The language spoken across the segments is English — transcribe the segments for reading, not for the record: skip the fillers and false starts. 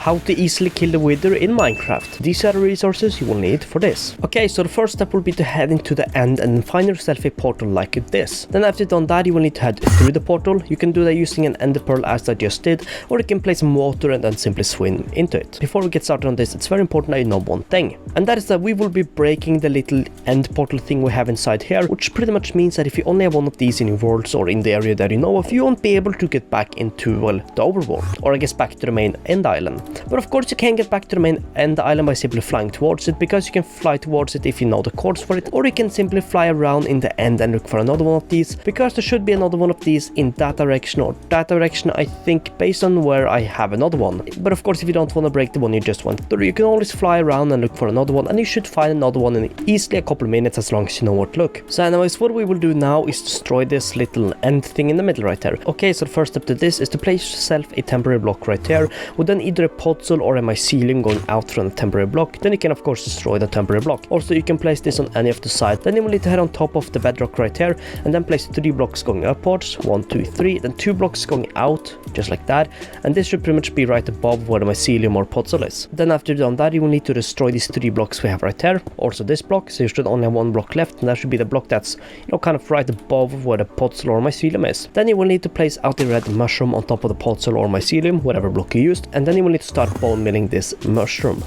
how to easily kill the wither in Minecraft. These are the resources you will need for this. Okay, so the first step will be to head into the end and find yourself a portal like this. Then after you've done that, you will need to head through the portal. You can do that using an ender pearl as I just did, or you can place some water and then simply swim into it. Before we get started on this, it's very important that you know one thing, and that is that we will be breaking the little end portal thing we have inside here, which pretty much means that if you only have one of these in your worlds or in the area that you know of, you won't be able to get back into, well, the overworld, or I guess back to the main end island. But of course you can get back to the main end island by simply flying towards it, because you can fly towards it if you know the codes for it, or you can simply fly around in the end and look for another one of these, because there should be another one of these in that direction or that direction, I think, based on where I have another one. But of course if you don't want to break the one you just went through, you can always fly around and look for another one, and you should find another one in easily a couple of minutes as long as you know where to look. So anyways, what we will do now is destroy this little end thing in the middle right there. Okay, so the first step to this is to place yourself a temporary block right here, with then either a puzzle or a mycelium going out from the temporary block. Then you can of course destroy the temporary block. Also you can place this on any of the sides. Then you will need to head on top of the bedrock right here, and then place 3 blocks going upwards, 1, 2, 3, then 2 blocks going out, just like that, and this should pretty much be right above where the mycelium or puzzle is. Then after you've done that, you will need to destroy these 3 blocks we have right here, also this block, so you should only have 1 block left, and that should be the block that's, you know, kind of right above where the puzzle or mycelium is. Then you will need to place out the red mushroom on top of the puzzle or mycelium, whatever block you used, and then you will need to start bone milling this mushroom.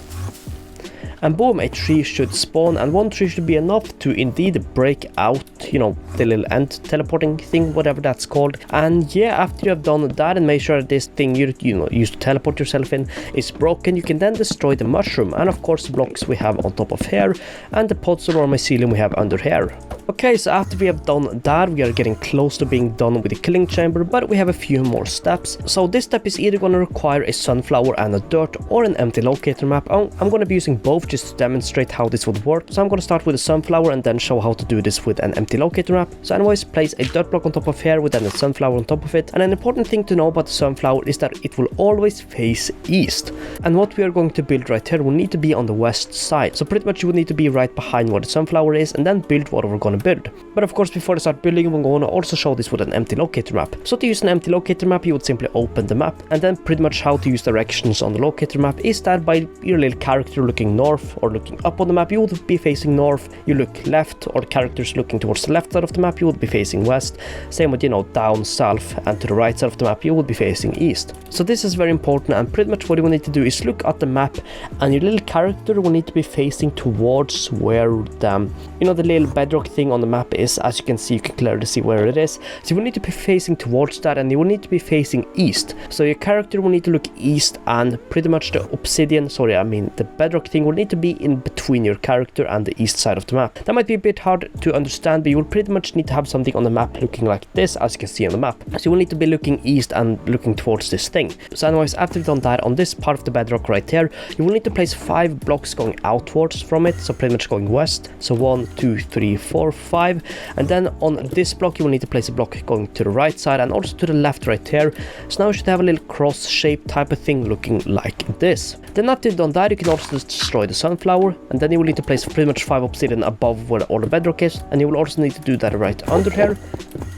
And boom, a tree should spawn, and 1 tree should be enough to indeed break out, you know, the little end teleporting thing, whatever that's called. And yeah, after you have done that and make sure that this thing you used to teleport yourself in is broken, you can then destroy the mushroom, and of course the blocks we have on top of here, and the puzzle or mycelium we have under here. Okay, so after we have done that, we are getting close to being done with the killing chamber, but we have a few more steps. So this step is either going to require a sunflower and a dirt, or an empty locator map. I'm going to be using both just to demonstrate how this would work. So I'm going to start with a sunflower and then show how to do this with an empty locator map. So anyways, place a dirt block on top of here with then a sunflower on top of it. And an important thing to know about the sunflower is that it will always face east. And what we are going to build right here will need to be on the west side. So pretty much you would need to be right behind where the sunflower is, and then build what we're going to build. But of course before I start building, we're going to also show this with an empty locator map. So to use an empty locator map, you would simply open the map, and then pretty much how to use directions on the locator map is that by your little character looking north or looking up on the map, you would be facing north. You look left, or the characters looking towards the left side of the map, you would be facing west. Same with, you know, down south, and to the right side of the map you would be facing east. So this is very important, and pretty much what you will need to do is look at the map, and your little character will need to be facing towards where the, you know, the little bedrock thing on the map is. As you can see, you can clearly see where it is. So you will need to be facing towards that, and you will need to be facing east. So your character will need to look east, and pretty much the the bedrock thing will need to be in between your character and the east side of the map. That might be a bit hard to understand, but you will pretty much need to have something on the map looking like this, as you can see on the map. So you will need to be looking east and looking towards this thing. So anyways, after you've done that, on this part of the bedrock right here, you will need to place 5 blocks going outwards from it, so pretty much going west. So 1, 2, 3, 4, 5, and then on this block you will need to place a block going to the right side and also to the left right here. So now you should have a little cross shape type of thing looking like this. Then after you've done that, you can also destroy the sunflower, and then you will need to place pretty much 5 obsidian above where all the bedrock is, and you will also need to do that right under here,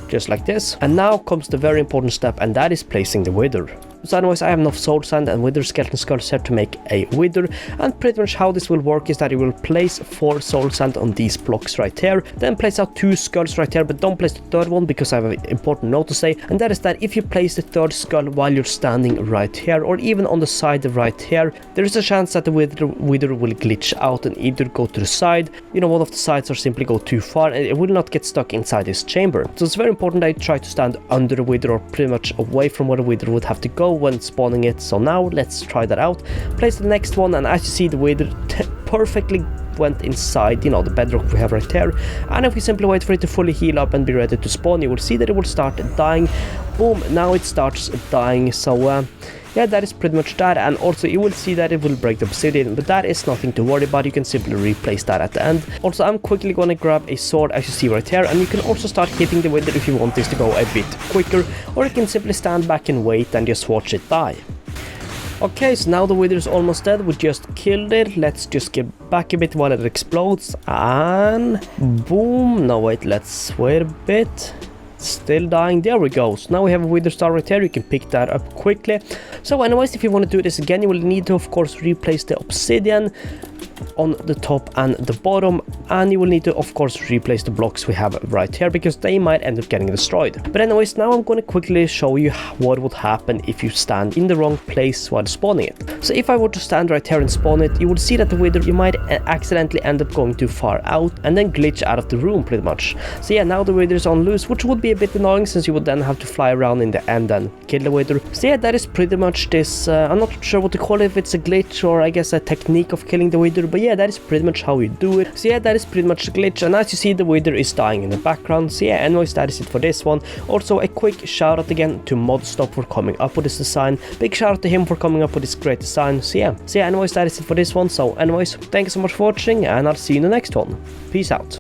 just like this. And now comes the very important step, and that is placing the wither. So anyways, I have enough soul sand and wither skeleton skulls here to make a wither, and pretty much how this will work is that you will place 4 soul sand on these blocks right here, then place out 2 skulls right here, but don't place the third one because I have an important note to say, and that is that if you place the third skull while you're standing right here, or even on the side right here, there is a chance that the wither will glitch out and either go to the side, you know, one of the sides, or simply go too far, and it will not get stuck inside this chamber. So it's very important that you try to stand under the wither, or pretty much away from where the wither would have to go when spawning it. So now let's try that out. Place the next one, and as you see, the wither perfectly went inside, you know, the bedrock we have right here. And if we simply wait for it to fully heal up and be ready to spawn, you will see that it will start dying. Boom, now it starts dying. So yeah, that is pretty much that. And also you will see that it will break the obsidian, but that is nothing to worry about. You can simply replace that at the end. Also, I'm quickly gonna grab a sword, as you see right here, and you can also start hitting the wither if you want this to go a bit quicker, or you can simply stand back and wait and just watch it die. Okay, so now the wither is almost dead. We just killed it. Let's just get back a bit while it explodes, and boom. No, wait, let's wait a bit. Still dying. There we go. So now we have a wither star right here. You can pick that up quickly. So anyways, if you want to do this again, you will need to of course replace the obsidian on the top and the bottom, and you will need to of course replace the blocks we have right here because they might end up getting destroyed. But anyways, now I'm going to quickly show you what would happen if you stand in the wrong place while spawning it. So if I were to stand right here and spawn it, you would see that the wither, you might accidentally end up going too far out and then glitch out of the room pretty much. So yeah, now the wither is on loose, which would be a bit annoying since you would then have to fly around in the end and kill the wither. So yeah, that is pretty much this. I'm not sure what to call it, if it's a glitch or I guess a technique of killing the wither, but yeah, that is pretty much how you do it. So yeah, that is pretty much the glitch, and as you see, the wither is dying in the background. So yeah, anyways, that is it for this one. Also, a quick shout out again to Modstop for coming up with this design. Big shout out to him for coming up with this great design. So yeah, anyways, that is it for this one. So anyways, thank you so much for watching, and I'll see you in the next one. Peace out.